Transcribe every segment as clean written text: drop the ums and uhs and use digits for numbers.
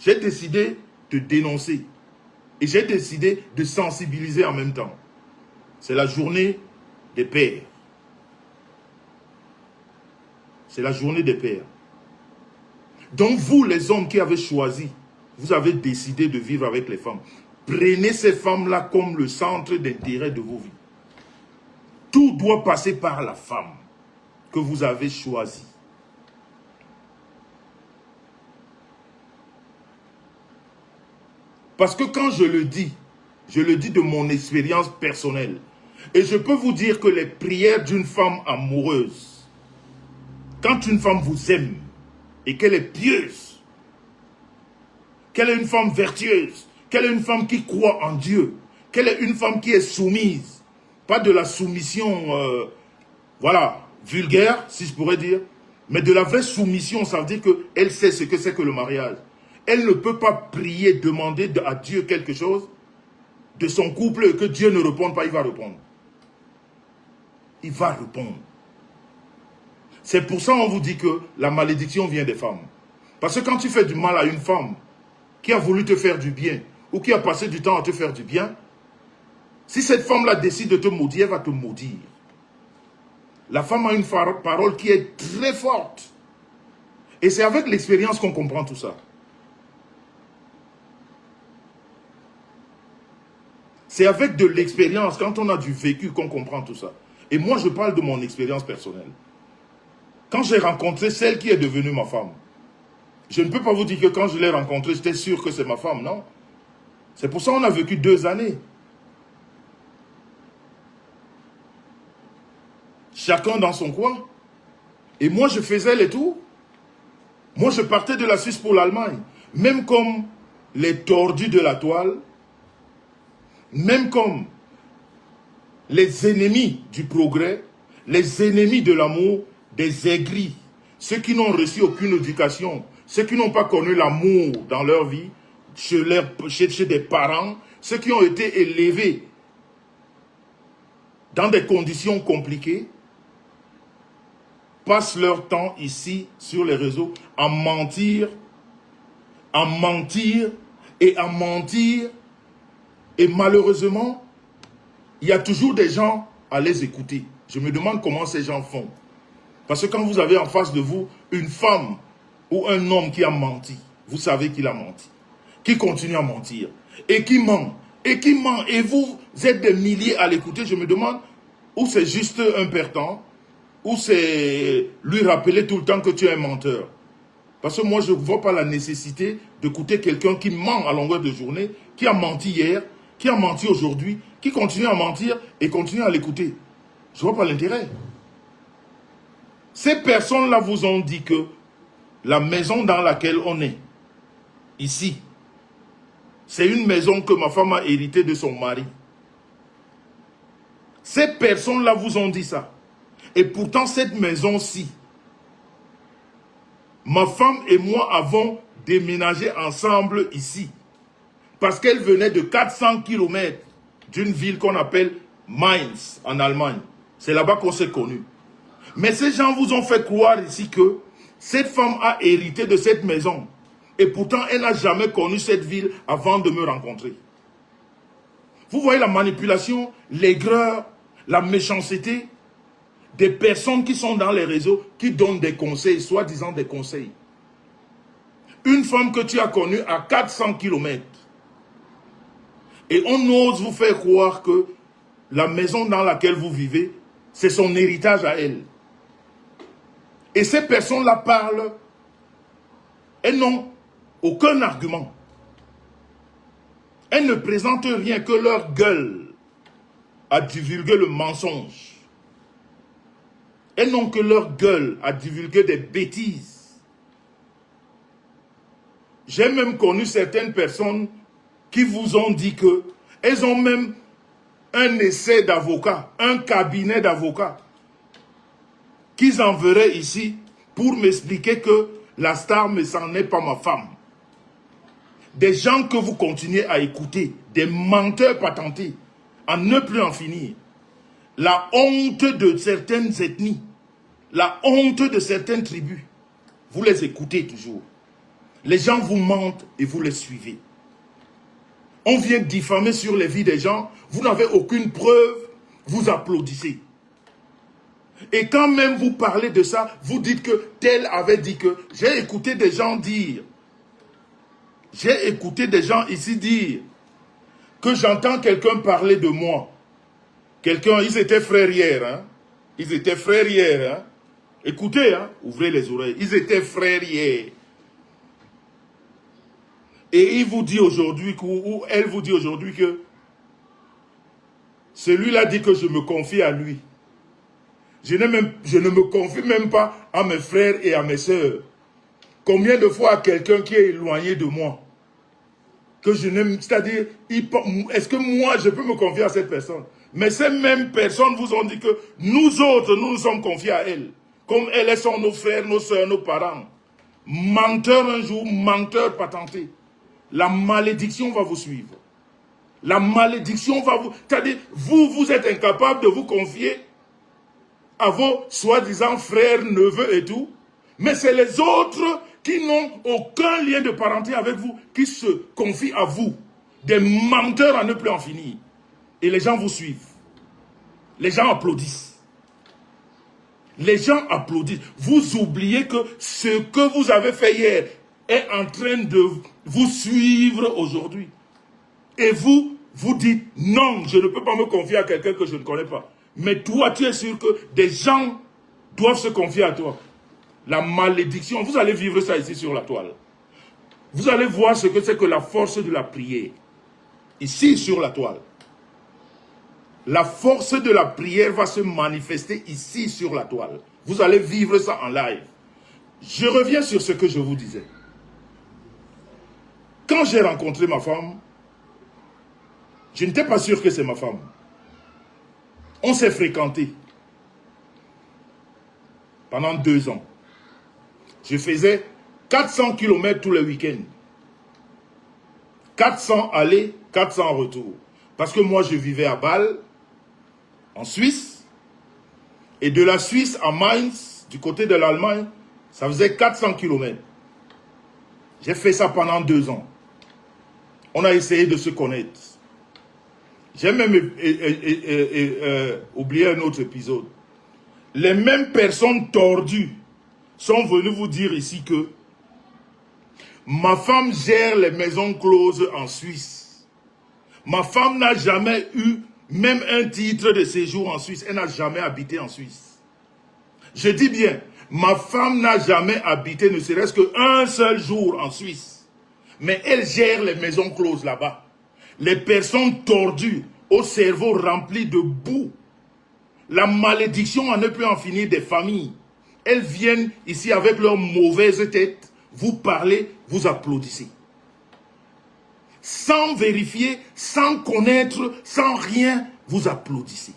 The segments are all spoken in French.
J'ai décidé de dénoncer. Et j'ai décidé de sensibiliser en même temps. C'est la journée des pères. C'est la journée des pères. Donc vous, les hommes qui avez choisi, vous avez décidé de vivre avec les femmes. Prenez ces femmes-là comme le centre d'intérêt de vos vies. Tout doit passer par la femme que vous avez choisie. Parce que quand je le dis de mon expérience personnelle. Et je peux vous dire que les prières d'une femme amoureuse, quand une femme vous aime et qu'elle est pieuse, qu'elle est une femme vertueuse, qu'elle est une femme qui croit en Dieu, qu'elle est une femme qui est soumise, pas de la soumission, voilà, vulgaire, si je pourrais dire, mais de la vraie soumission, ça veut dire qu'elle sait ce que c'est que le mariage. Elle ne peut pas prier, demander à Dieu quelque chose de son couple et que Dieu ne réponde pas, il va répondre. Il va répondre. C'est pour ça qu'on vous dit que la malédiction vient des femmes. Parce que quand tu fais du mal à une femme qui a voulu te faire du bien ou qui a passé du temps à te faire du bien, si cette femme-là décide de te maudire, elle va te maudire. La femme a une parole qui est très forte. Et c'est avec l'expérience qu'on comprend tout ça. C'est avec de l'expérience, quand on a du vécu, qu'on comprend tout ça. Et moi, je parle de mon expérience personnelle. Quand j'ai rencontré celle qui est devenue ma femme, je ne peux pas vous dire que quand je l'ai rencontrée, j'étais sûr que c'est ma femme, non. C'est pour ça qu'on a vécu 2 années. Chacun dans son coin. Et moi, je faisais les tours. Moi, je partais de la Suisse pour l'Allemagne. Même comme les tordus de la toile, même comme les ennemis du progrès, les ennemis de l'amour, des aigris, ceux qui n'ont reçu aucune éducation, ceux qui n'ont pas connu l'amour dans leur vie, chez des parents, ceux qui ont été élevés dans des conditions compliquées, passent leur temps ici, sur les réseaux, à mentir, à mentir et à mentir. Et malheureusement, il y a toujours des gens à les écouter. Je me demande comment ces gens font. Parce que quand vous avez en face de vous une femme ou un homme qui a menti, vous savez qu'il a menti, qui continue à mentir, et qui ment, et qui ment, et vous êtes des milliers à l'écouter, je me demande, ou c'est juste un perdant, ou c'est lui rappeler tout le temps que tu es un menteur. Parce que moi, je ne vois pas la nécessité d'écouter quelqu'un qui ment à longueur de journée, qui a menti hier, qui a menti aujourd'hui, qui continue à mentir et continue à l'écouter. Je ne vois pas l'intérêt. Ces personnes-là vous ont dit que la maison dans laquelle on est, ici, c'est une maison que ma femme a héritée de son mari. Ces personnes-là vous ont dit ça. Et pourtant, cette maison-ci, ma femme et moi avons déménagé ensemble ici. Parce qu'elle venait de 400 km d'une ville qu'on appelle Mainz, en Allemagne. C'est là-bas qu'on s'est connus. Mais ces gens vous ont fait croire ici que cette femme a hérité de cette maison. Et pourtant, elle n'a jamais connu cette ville avant de me rencontrer. Vous voyez la manipulation, l'aigreur, la méchanceté des personnes qui sont dans les réseaux, qui donnent des conseils, soi-disant des conseils. Une femme que tu as connue à 400 km. Et on ose vous faire croire que la maison dans laquelle vous vivez, c'est son héritage à elle. Et ces personnes-là parlent, elles n'ont aucun argument. Elles ne présentent rien que leur gueule à divulguer le mensonge. Elles n'ont que leur gueule à divulguer des bêtises. J'ai même connu certaines personnes qui vous ont dit que elles ont même un essai d'avocat, un cabinet d'avocats qu'ils enverraient ici pour m'expliquer que la star, mais ça n'est pas ma femme. Des gens que vous continuez à écouter, des menteurs patentés, à ne plus en finir. La honte de certaines ethnies, la honte de certaines tribus, vous les écoutez toujours. Les gens vous mentent et vous les suivez. On vient diffamer sur les vies des gens, vous n'avez aucune preuve, vous applaudissez. Et quand même vous parlez de ça, vous dites que tel avait dit que... J'ai écouté des gens dire, j'ai écouté des gens ici dire que j'entends quelqu'un parler de moi. Quelqu'un, ils étaient frères hier, hein. Ils étaient frères hier, hein. Écoutez, hein, ouvrez les oreilles. Ils étaient frères hier. Et il vous dit aujourd'hui, ou elle vous dit aujourd'hui que celui-là dit que je me confie à lui. Je ne me confie même pas à mes frères et à mes sœurs. Combien de fois à quelqu'un qui est éloigné de moi, que je n'aime, c'est-à-dire, est-ce que moi je peux me confier à cette personne? Mais ces mêmes personnes vous ont dit que nous autres, nous nous sommes confiés à elle. Comme elles sont nos frères, nos sœurs, nos parents. Menteur un jour, menteur patenté. La malédiction va vous suivre. La malédiction va vous... C'est-à-dire, vous êtes incapable de vous confier à vos soi-disant frères, neveux et tout. Mais c'est les autres qui n'ont aucun lien de parenté avec vous, qui se confient à vous. Des menteurs à ne plus en finir. Et les gens vous suivent. Les gens applaudissent. Les gens applaudissent. Vous oubliez que ce que vous avez fait hier est en train de vous suivre aujourd'hui. Et vous dites, non, je ne peux pas me confier à quelqu'un que je ne connais pas. Mais toi, tu es sûr que des gens doivent se confier à toi. La malédiction, vous allez vivre ça ici sur la toile. Vous allez voir ce que c'est que la force de la prière. Ici sur la toile. La force de la prière va se manifester ici sur la toile. Vous allez vivre ça en live. Je reviens sur ce que je vous disais. Quand j'ai rencontré ma femme, je n'étais pas sûr que c'est ma femme. On s'est fréquentés pendant 2 ans. Je faisais 400 km tous les week-ends. 400 aller, 400 retour. Parce que moi, je vivais à Bâle, en Suisse. Et de la Suisse à Mainz, du côté de l'Allemagne, ça faisait 400 km. J'ai fait ça pendant 2 ans. On a essayé de se connaître. J'ai même oublié un autre épisode. Les mêmes personnes tordues sont venues vous dire ici que ma femme gère les maisons closes en Suisse. Ma femme n'a jamais eu même un titre de séjour en Suisse. Elle n'a jamais habité en Suisse. Je dis bien, ma femme n'a jamais habité ne serait-ce qu'un seul jour en Suisse. Mais elle gère les maisons closes là-bas. Les personnes tordues, au cerveau rempli de boue. La malédiction à ne plus en finir des familles. Elles viennent ici avec leur mauvaise tête, vous parlez, vous applaudissez. Sans vérifier, sans connaître, sans rien, vous applaudissez.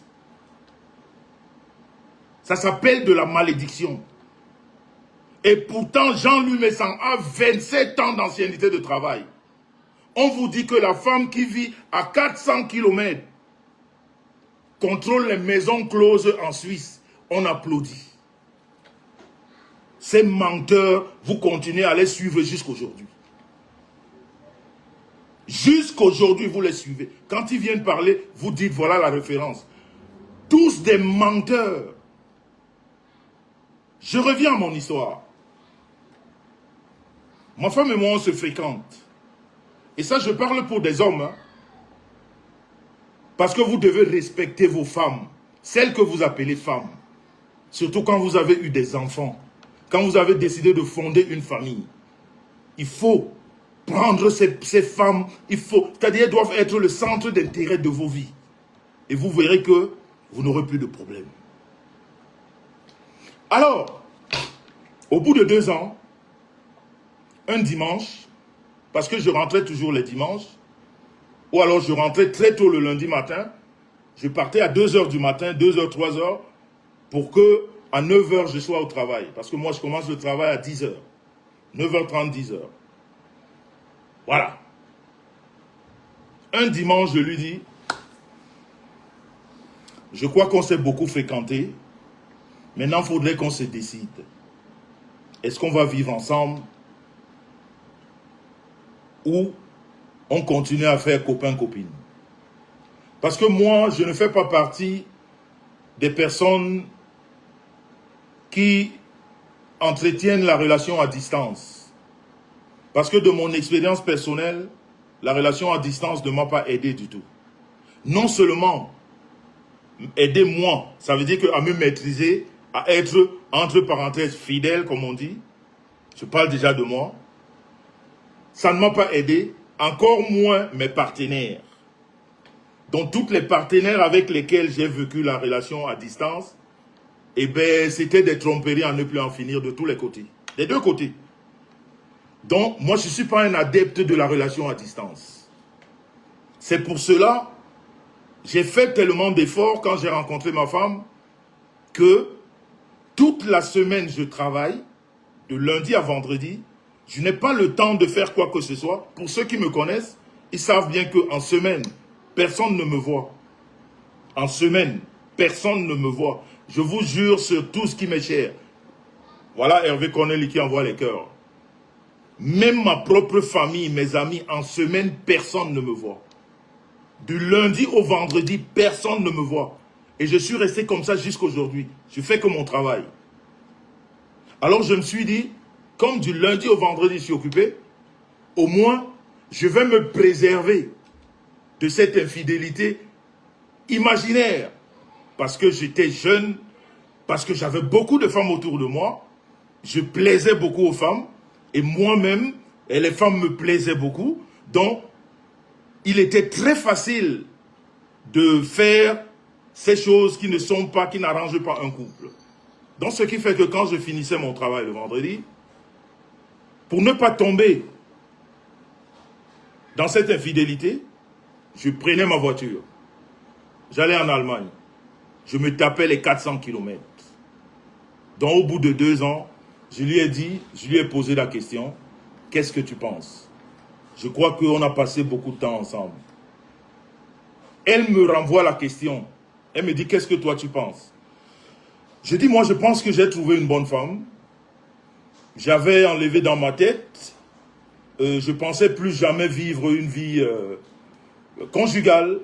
Ça s'appelle de la malédiction. Et pourtant, Jean-Louis Messan a 27 ans d'ancienneté de travail. On vous dit que la femme qui vit à 400 km contrôle les maisons closes en Suisse. On applaudit. Ces menteurs, vous continuez à les suivre jusqu'aujourd'hui. Jusqu'aujourd'hui, vous les suivez. Quand ils viennent parler, vous dites, voilà la référence. Tous des menteurs. Je reviens à mon histoire. Ma femme et moi, on se fréquente. Et ça, je parle pour des hommes. Hein. Parce que vous devez respecter vos femmes. Celles que vous appelez femmes. Surtout quand vous avez eu des enfants. Quand vous avez décidé de fonder une famille. Il faut prendre ces femmes. C'est-à-dire, elles doivent être le centre d'intérêt de vos vies. Et vous verrez que vous n'aurez plus de problème. Alors, au bout de 2 ans, un dimanche, parce que je rentrais toujours les dimanches, ou alors je rentrais très tôt le lundi matin, je partais à 2 h du matin, 2 h, 3 h, pour que à 9 h je sois au travail. Parce que moi je commence le travail à 10 h. 9 h 30, 10 h. Voilà. Un dimanche, je lui dis, je crois qu'on s'est beaucoup fréquenté, maintenant il faudrait qu'on se décide. Est-ce qu'on va vivre ensemble où on continue à faire copain-copine. Parce que moi, je ne fais pas partie des personnes qui entretiennent la relation à distance. Parce que de mon expérience personnelle, la relation à distance ne m'a pas aidé du tout. Non seulement aider moi, ça veut dire à me maîtriser, à être, entre parenthèses, fidèle, comme on dit. Je parle déjà de moi. Ça ne m'a pas aidé, encore moins mes partenaires. Donc, tous les partenaires avec lesquels j'ai vécu la relation à distance, eh bien, c'était des tromperies à ne plus en finir de tous les côtés. Des deux côtés. Donc, moi, je ne suis pas un adepte de la relation à distance. C'est pour cela, j'ai fait tellement d'efforts quand j'ai rencontré ma femme que toute la semaine, je travaille, de lundi à vendredi. Je n'ai pas le temps de faire quoi que ce soit. Pour ceux qui me connaissent, ils savent bien qu'en semaine, personne ne me voit. En semaine, personne ne me voit. Je vous jure sur tout ce qui m'est cher. Voilà Hervé Corneli qui envoie les cœurs. Même ma propre famille, mes amis, en semaine, personne ne me voit. Du lundi au vendredi, personne ne me voit. Et je suis resté comme ça jusqu'aujourd'hui. Je fais que mon travail. Alors je me suis dit, comme du lundi au vendredi je suis occupé, au moins je vais me préserver de cette infidélité imaginaire. Parce que j'étais jeune, parce que j'avais beaucoup de femmes autour de moi, je plaisais beaucoup aux femmes, et moi-même, et les femmes me plaisaient beaucoup, donc il était très facile de faire ces choses qui ne sont pas, qui n'arrangent pas un couple. Donc ce qui fait que quand je finissais mon travail le vendredi, pour ne pas tomber dans cette infidélité, je prenais ma voiture. J'allais en Allemagne. Je me tapais les 400 km. Donc au bout de 2 ans, je lui ai dit, je lui ai posé la question, qu'est-ce que tu penses? Je crois qu'on a passé beaucoup de temps ensemble. Elle me renvoie la question. Elle me dit, qu'est-ce que toi tu penses? Je dis, moi je pense que j'ai trouvé une bonne femme. J'avais enlevé dans ma tête, je pensais plus jamais vivre une vie conjugale.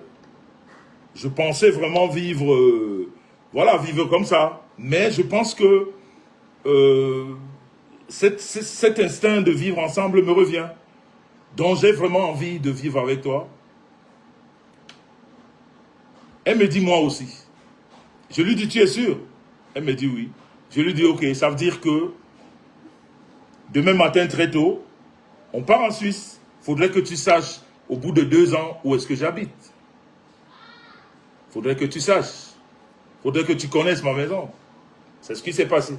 Je pensais vraiment vivre, voilà, vivre comme ça. Mais je pense que cet instinct de vivre ensemble me revient. Donc j'ai vraiment envie de vivre avec toi. Elle me dit, moi aussi. Je lui dis, tu es sûr? Elle me dit oui. Je lui dis, ok, ça veut dire que demain matin très tôt, on part en Suisse. Il faudrait que tu saches, au bout de 2 ans, où est-ce que j'habite. Il faudrait que tu saches. Il faudrait que tu connaisses ma maison. C'est ce qui s'est passé.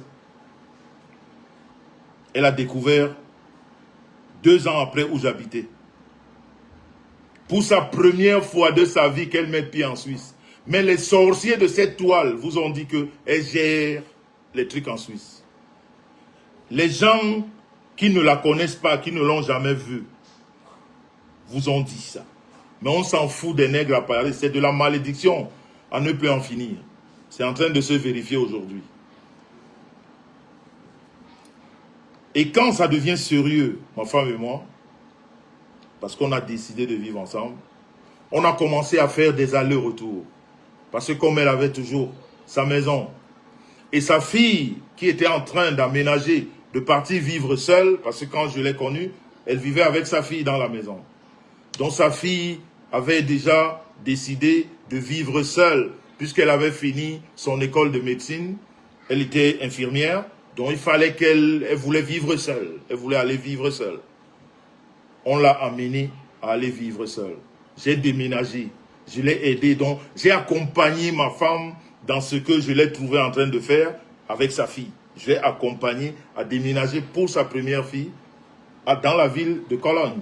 Elle a découvert 2 ans après où j'habitais. Pour sa première fois de sa vie qu'elle met pied en Suisse. Mais les sorciers de cette toile vous ont dit qu'elle gère les trucs en Suisse. Les gens qui ne la connaissent pas, qui ne l'ont jamais vue, vous ont dit ça. Mais on s'en fout des nègres à parler. C'est de la malédiction à ne plus en finir. C'est en train de se vérifier aujourd'hui. Et quand ça devient sérieux, ma femme et moi, parce qu'on a décidé de vivre ensemble, on a commencé à faire des allers-retours. Parce que comme elle avait toujours sa maison, et sa fille qui était en train d'aménager, de partir vivre seule, parce que quand je l'ai connue, elle vivait avec sa fille dans la maison. Donc sa fille avait déjà décidé de vivre seule, puisqu'elle avait fini son école de médecine, elle était infirmière, donc il fallait elle voulait vivre seule, elle voulait aller vivre seule. On l'a amenée à aller vivre seule. J'ai déménagé, je l'ai aidée, donc j'ai accompagné ma femme dans ce que je l'ai trouvé en train de faire avec sa fille. Je l'ai accompagnée à déménager pour sa première fille dans la ville de Cologne.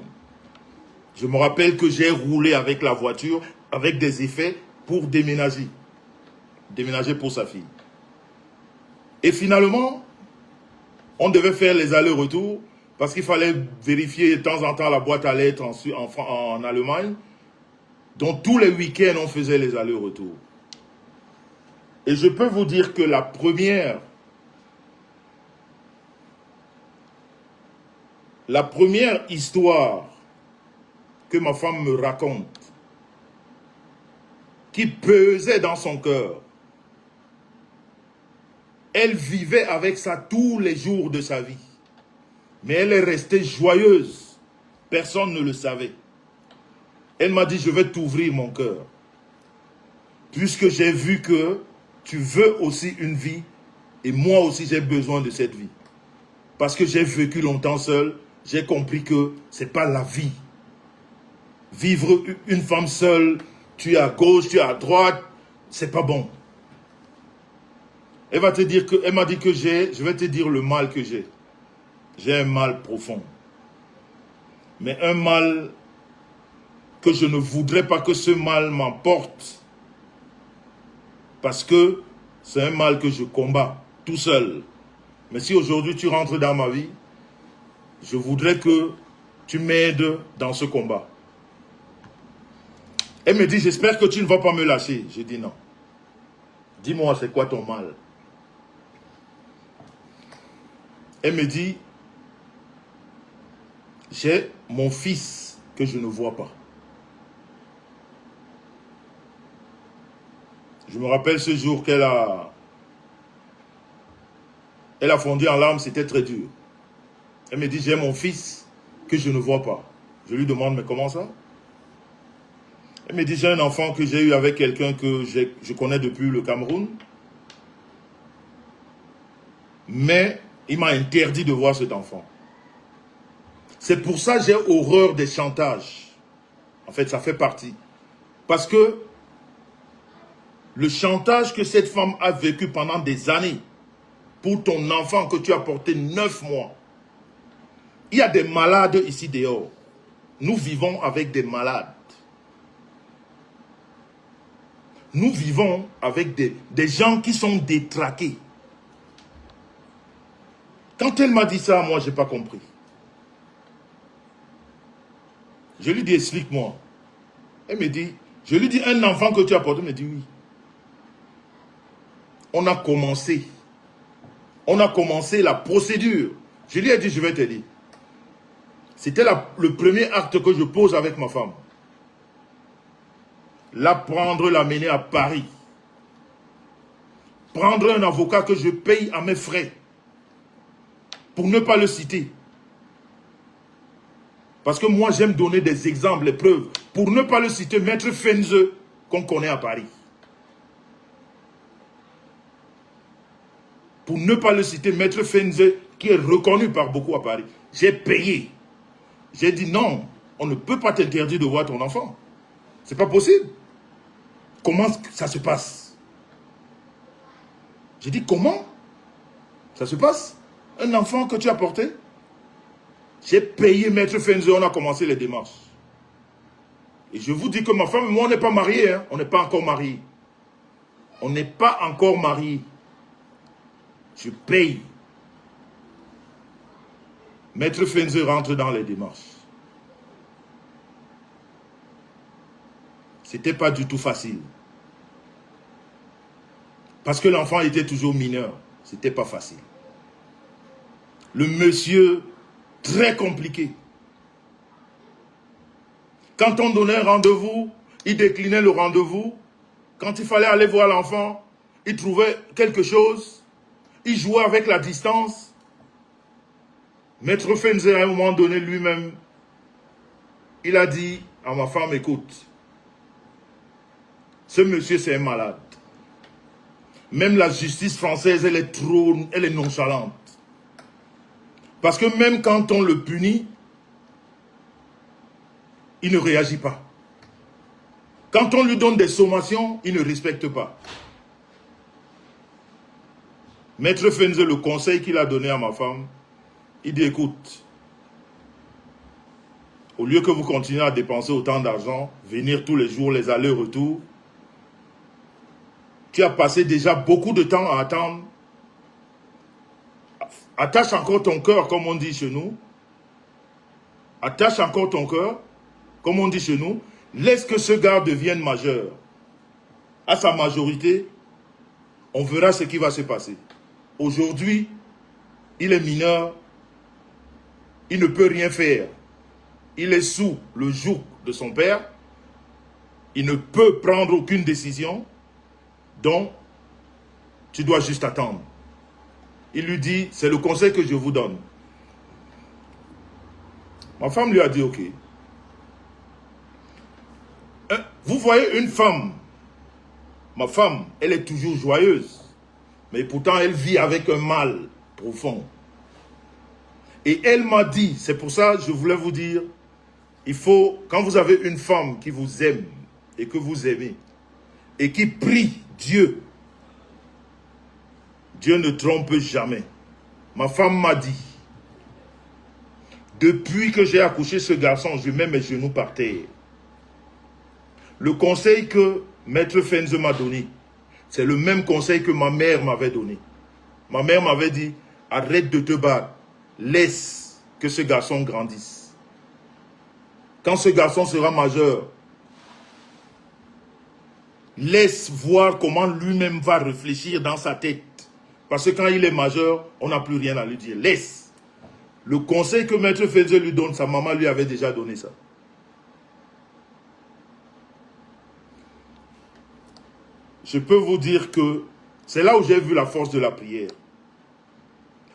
Je me rappelle que j'ai roulé avec la voiture, avec des effets, pour déménager. Déménager pour sa fille. Et finalement, on devait faire les allers-retours, parce qu'il fallait vérifier de temps en temps la boîte à lettres en Allemagne. Donc tous les week-ends, on faisait les allers-retours. Et je peux vous dire que la première histoire que ma femme me raconte, qui pesait dans son cœur. Elle vivait avec ça tous les jours de sa vie. Mais elle est restée joyeuse. Personne ne le savait. Elle m'a dit, je vais t'ouvrir mon cœur. Puisque j'ai vu que tu veux aussi une vie, et moi aussi j'ai besoin de cette vie. Parce que j'ai vécu longtemps seul, j'ai compris que ce n'est pas la vie. Vivre une femme seule, tu es à gauche, tu es à droite, c'est pas bon. Elle m'a dit que je vais te dire le mal que j'ai. J'ai un mal profond. Mais un mal que je ne voudrais pas que ce mal m'emporte. Parce que c'est un mal que je combats tout seul. Mais si aujourd'hui tu rentres dans ma vie, je voudrais que tu m'aides dans ce combat. Elle me dit, j'espère que tu ne vas pas me lâcher. Je dis non. Dis-moi, c'est quoi ton mal? Elle me dit, j'ai mon fils que je ne vois pas. Je me rappelle ce jour qu'elle a fondu en larmes, c'était très dur. Elle me dit, j'ai mon fils que je ne vois pas. Je lui demande, mais comment ça? Elle me dit, j'ai un enfant que j'ai eu avec quelqu'un que je connais depuis le Cameroun. Mais il m'a interdit de voir cet enfant. C'est pour ça que j'ai horreur des chantages. En fait, ça fait partie. Parce que le chantage que cette femme a vécu pendant des années, pour ton enfant que tu as porté 9 mois, il y a des malades ici dehors. Nous vivons avec des malades. Nous vivons avec des gens qui sont détraqués. Quand elle m'a dit ça, moi, je n'ai pas compris. Je lui dis, explique-moi. Elle me dit, je lui dis, un enfant que tu as porté, elle me dit oui. On a commencé la procédure. Je lui ai dit, je vais te dire. C'était le premier acte que je pose avec ma femme. La prendre, l'amener à Paris. Prendre un avocat que je paye à mes frais. Pour ne pas le citer. Parce que moi, j'aime donner des exemples, des preuves. Pour ne pas le citer, Maître Fenze, qu'on connaît à Paris. Pour ne pas le citer, Maître Fenze, qui est reconnu par beaucoup à Paris. J'ai payé. J'ai dit non, on ne peut pas t'interdire de voir ton enfant. C'est pas possible. Comment ça se passe? J'ai dit comment ça se passe? Un enfant que tu as porté? J'ai payé Maître Fenze, on a commencé les démarches. Et je vous dis que ma femme et moi, on n'est pas mariés. Hein? On n'est pas encore mariés. On n'est pas encore mariés. Je paye. Maître Fenze rentre dans les démarches. C'était pas du tout facile. Parce que l'enfant était toujours mineur. C'était pas facile. Le monsieur, très compliqué. Quand on donnait un rendez-vous, il déclinait le rendez-vous. Quand il fallait aller voir l'enfant, il trouvait quelque chose. Il jouait avec la distance. Maître Fenze, à un moment donné, lui-même, il a dit à ma femme, écoute, ce monsieur, c'est un malade. Même la justice française, elle est nonchalante. Parce que même quand on le punit, il ne réagit pas. Quand on lui donne des sommations, il ne respecte pas. Maître Fenze, le conseil qu'il a donné à ma femme, il dit, écoute, au lieu que vous continuez à dépenser autant d'argent, venir tous les jours, les allers-retours, tu as passé déjà beaucoup de temps à attendre. Attache encore ton cœur, comme on dit chez nous. Attache encore ton cœur, comme on dit chez nous. Laisse que ce gars devienne majeur. À sa majorité, on verra ce qui va se passer. Aujourd'hui, il est mineur. Il ne peut rien faire. il est sous le joug de son père, il ne peut prendre aucune décision, donc tu dois juste attendre. Il lui dit, c'est le conseil que je vous donne. Ma femme lui a dit, ok. Vous voyez une femme, ma femme, elle est toujours joyeuse, mais pourtant elle vit avec un mal profond. Et elle m'a dit, c'est pour ça que je voulais vous dire, il faut, quand vous avez une femme qui vous aime et que vous aimez, et qui prie Dieu, Dieu ne trompe jamais. Ma femme m'a dit, depuis que j'ai accouché ce garçon, je mets mes genoux par terre. Le conseil que Maître Fenze m'a donné, c'est le même conseil que ma mère m'avait donné. Ma mère m'avait dit, arrête de te battre, laisse que ce garçon grandisse. Quand ce garçon sera majeur, laisse voir comment lui-même va réfléchir dans sa tête. Parce que quand il est majeur, on n'a plus rien à lui dire. Laisse. Le conseil que Maître Fenze lui donne, sa maman lui avait déjà donné ça. Je peux vous dire que c'est là où j'ai vu la force de la prière.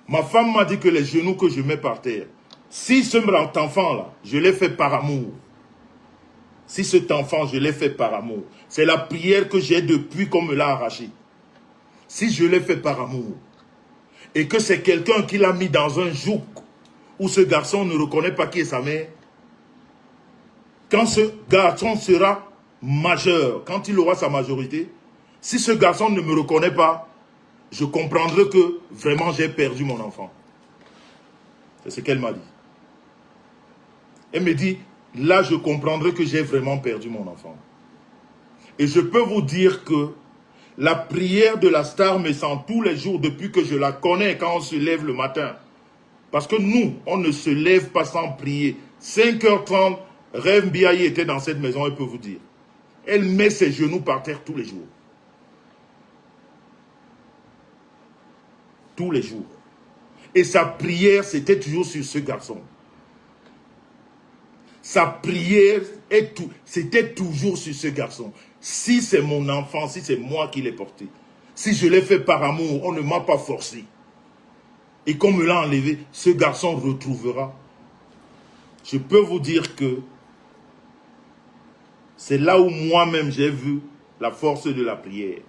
Ma femme m'a dit que les genoux que je mets par terre, si cet enfant-là, je l'ai fait par amour. Si cet enfant, je l'ai fait par amour. C'est la prière que j'ai depuis qu'on me l'a arraché. Si je l'ai fait par amour, et que c'est quelqu'un qui l'a mis dans un joug, où ce garçon ne reconnaît pas qui est sa mère, quand ce garçon sera majeur, quand il aura sa majorité, si ce garçon ne me reconnaît pas, je comprendrai que vraiment j'ai perdu mon enfant. C'est ce qu'elle m'a dit. Elle me dit, là je comprendrai que j'ai vraiment perdu mon enfant. Et je peux vous dire que la prière de la star me sent tous les jours depuis que je la connais quand on se lève le matin. Parce que nous, on ne se lève pas sans prier. 5h30, Rev Biaye était dans cette maison, elle peut vous dire. Elle met ses genoux par terre tous les jours. Tous les jours. Et sa prière, c'était toujours sur ce garçon. Sa prière, c'était toujours sur ce garçon. Si c'est mon enfant, si c'est moi qui l'ai porté, si je l'ai fait par amour, on ne m'a pas forcé. Et qu'on me l'a enlevé, ce garçon retrouvera. Je peux vous dire que c'est là où moi-même j'ai vu la force de la prière.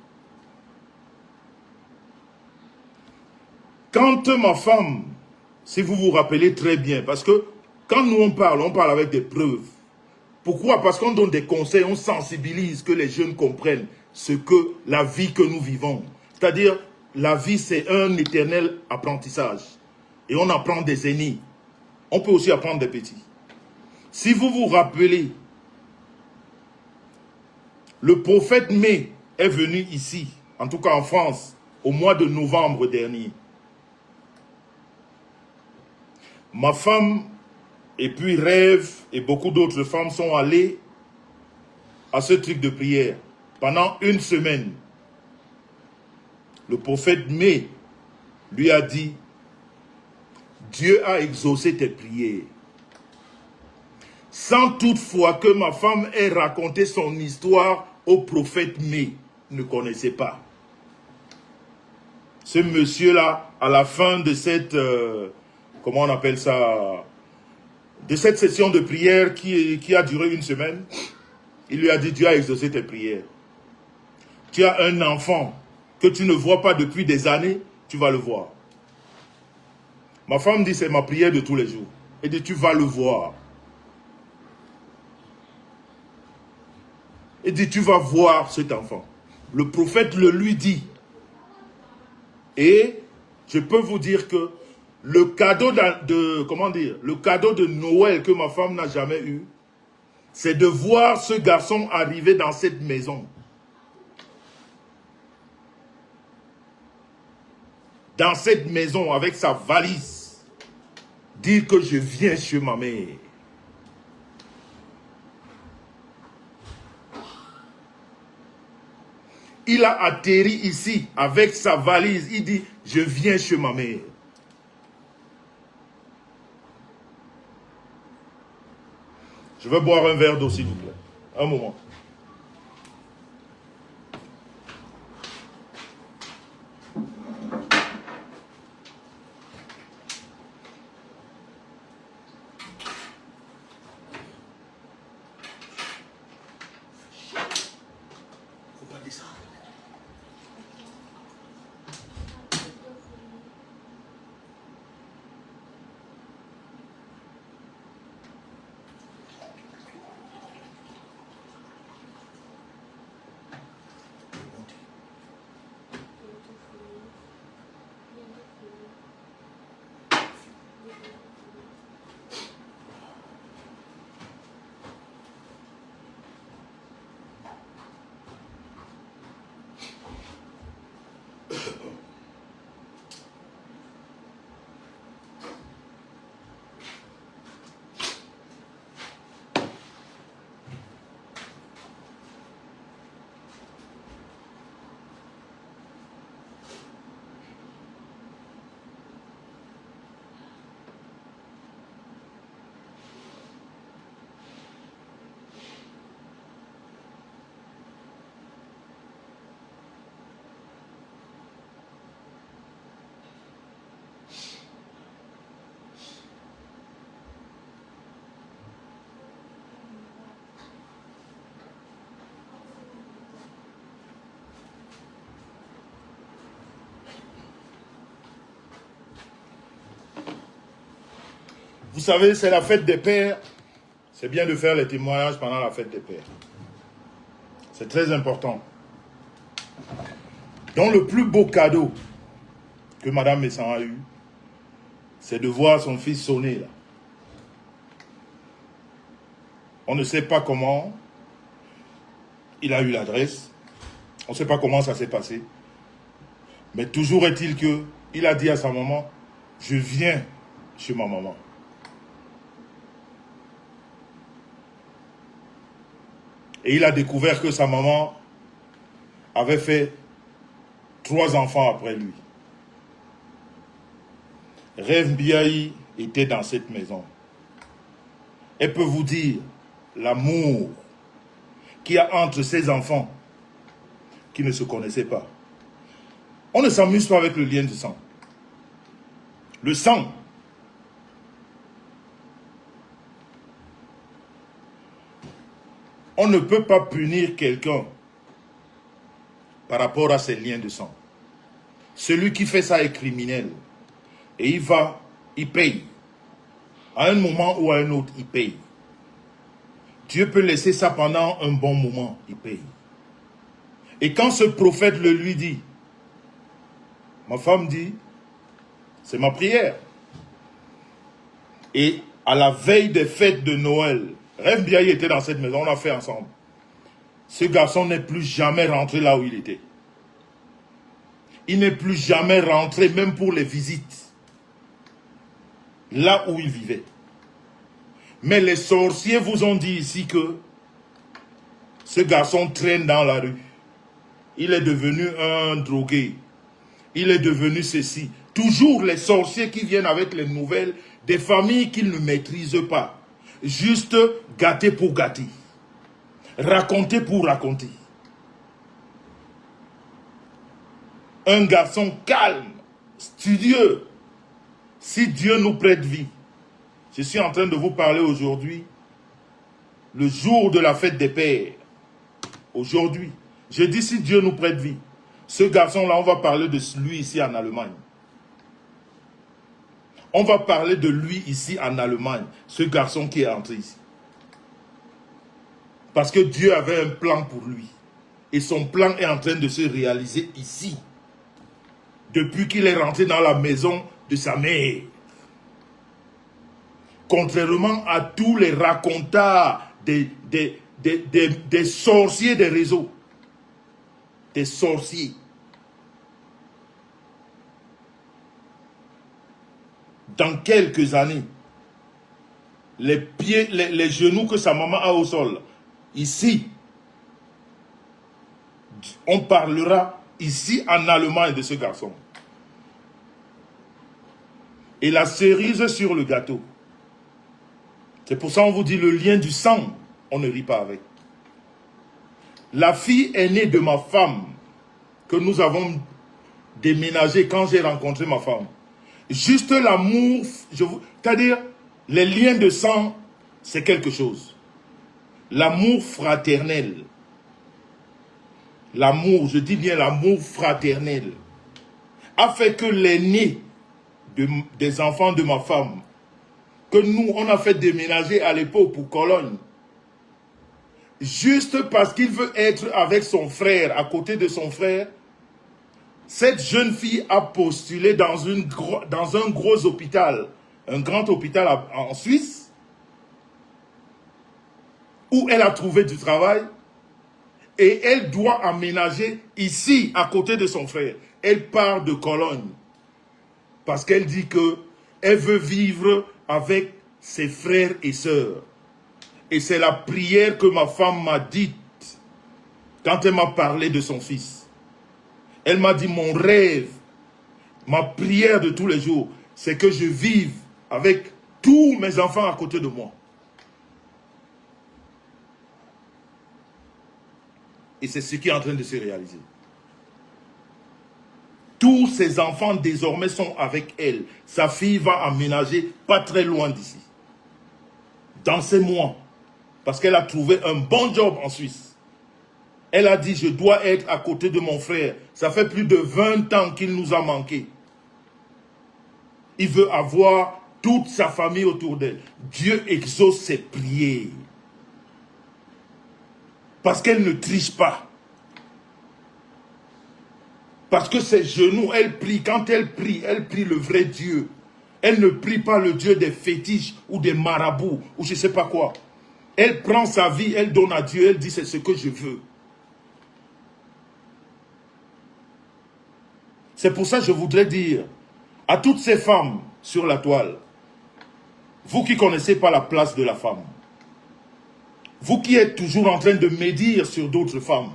Quand ma femme, si vous vous rappelez très bien, parce que quand nous on parle avec des preuves. Pourquoi? Parce qu'on donne des conseils, on sensibilise, que les jeunes comprennent ce que la vie que nous vivons. C'est-à-dire, la vie c'est un éternel apprentissage. Et on apprend des aînés. On peut aussi apprendre des petits. Si vous vous rappelez, le prophète Mai est venu ici, en tout cas en France, au mois de novembre dernier. Ma femme et puis Rêve et beaucoup d'autres femmes sont allées à ce truc de prière pendant une semaine. Le prophète Mai lui a dit, Dieu a exaucé tes prières. Sans toutefois que ma femme ait raconté son histoire au prophète Mai, ne connaissait pas. Ce monsieur-là, à la fin de cette, comment on appelle ça, de cette session de prière qui a duré une semaine, il lui a dit, Dieu a exaucé tes prières. Tu as un enfant que tu ne vois pas depuis des années, tu vas le voir. Ma femme dit, c'est ma prière de tous les jours. Elle dit, tu vas le voir. Elle dit, tu vas voir cet enfant. Le prophète le lui dit. Et je peux vous dire que le cadeau le cadeau de Noël que ma femme n'a jamais eu, c'est de voir ce garçon arriver dans cette maison. Dans cette maison avec sa valise. Dire que je viens chez ma mère. Il a atterri ici avec sa valise. Il dit, je viens chez ma mère. Je veux boire un verre d'eau, s'il vous plaît. Un moment. Vous savez, c'est la fête des pères. C'est bien de faire les témoignages pendant la fête des pères. C'est très important. Donc le plus beau cadeau que Madame Messan a eu, c'est de voir son fils sonner là. On ne sait pas comment il a eu l'adresse. On ne sait pas comment ça s'est passé. Mais toujours est-il que il a dit à sa maman, je viens chez ma maman. Et il a découvert que sa maman avait fait 3 enfants après lui. Rev Biaï était dans cette maison. Elle peut vous dire l'amour qu'il y a entre ces enfants qui ne se connaissaient pas. On ne s'amuse pas avec le lien de sang. Le sang. On ne peut pas punir quelqu'un par rapport à ses liens de sang. Celui qui fait ça est criminel. Et il paye. À un moment ou à un autre, il paye. Dieu peut laisser ça pendant un bon moment, il paye. Et quand ce prophète le lui dit, ma femme dit, c'est ma prière. Et à la veille des fêtes de Noël, Rev Biaï était dans cette maison, on a fait ensemble. Ce garçon n'est plus jamais rentré là où il était. Il n'est plus jamais rentré, même pour les visites, là où il vivait. Mais les sorciers vous ont dit ici que ce garçon traîne dans la rue. Il est devenu un drogué. Il est devenu ceci. Toujours les sorciers qui viennent avec les nouvelles des familles qu'ils ne maîtrisent pas. Juste gâter pour gâter. Raconter pour raconter. Un garçon calme, studieux. Si Dieu nous prête vie. Je suis en train de vous parler aujourd'hui, le jour de la fête des pères. Aujourd'hui. Je dis si Dieu nous prête vie. Ce garçon-là, on va parler de lui ici en Allemagne. On va parler de lui ici en Allemagne. Ce garçon qui est entré ici. Parce que Dieu avait un plan pour lui. Et son plan est en train de se réaliser ici. Depuis qu'il est rentré dans la maison de sa mère. Contrairement à tous les racontars des sorciers des réseaux. Des sorciers. Dans quelques années, les pieds, les genoux que sa maman a au sol, ici, on parlera ici en Allemagne de ce garçon. Et la cerise sur le gâteau, C'est pour ça qu'on vous dit le lien du sang, on ne rit pas avec. La fille aînée de ma femme, que nous avons déménagé quand j'ai rencontré ma femme. Juste l'amour, c'est-à-dire les liens de sang, c'est quelque chose. L'amour fraternel. L'amour, je dis bien l'amour fraternel, a fait que l'aîné des enfants de ma femme, que nous, on a fait déménager à l'époque pour Cologne, juste parce qu'il veut être avec son frère, à côté de son frère, cette jeune fille a postulé dans un gros hôpital, un grand hôpital en Suisse, où elle a trouvé du travail, et elle doit aménager ici, à côté de son frère. Elle part de Cologne, parce qu'elle dit qu'elle veut vivre avec ses frères et sœurs. Et c'est la prière que ma femme m'a dite quand elle m'a parlé de son fils. Elle m'a dit, mon rêve, ma prière de tous les jours, c'est que je vive avec tous mes enfants à côté de moi. Et c'est ce qui est en train de se réaliser. Tous ses enfants désormais sont avec elle. Sa fille va aménager pas très loin d'ici. Dans ces mois. Parce qu'elle a trouvé un bon job en Suisse. Elle a dit, je dois être à côté de mon frère. Ça fait plus de 20 ans qu'il nous a manqué. Il veut avoir toute sa famille autour d'elle. Dieu exauce ses prières. Parce qu'elle ne triche pas. Parce que ses genoux, elle prie. Quand elle prie le vrai Dieu. Elle ne prie pas le Dieu des fétiches ou des marabouts ou je ne sais pas quoi. Elle prend sa vie, elle donne à Dieu, elle dit c'est ce que je veux. C'est pour ça que je voudrais dire à toutes ces femmes sur la toile, vous qui ne connaissez pas la place de la femme, vous qui êtes toujours en train de médire sur d'autres femmes,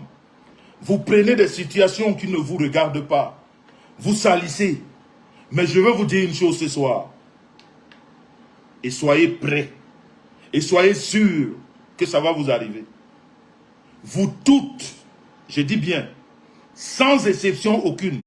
vous prenez des situations qui ne vous regardent pas, vous salissez. Mais je veux vous dire une chose ce soir. Et soyez prêts. Et soyez sûrs que ça va vous arriver. Vous toutes, je dis bien, sans exception aucune,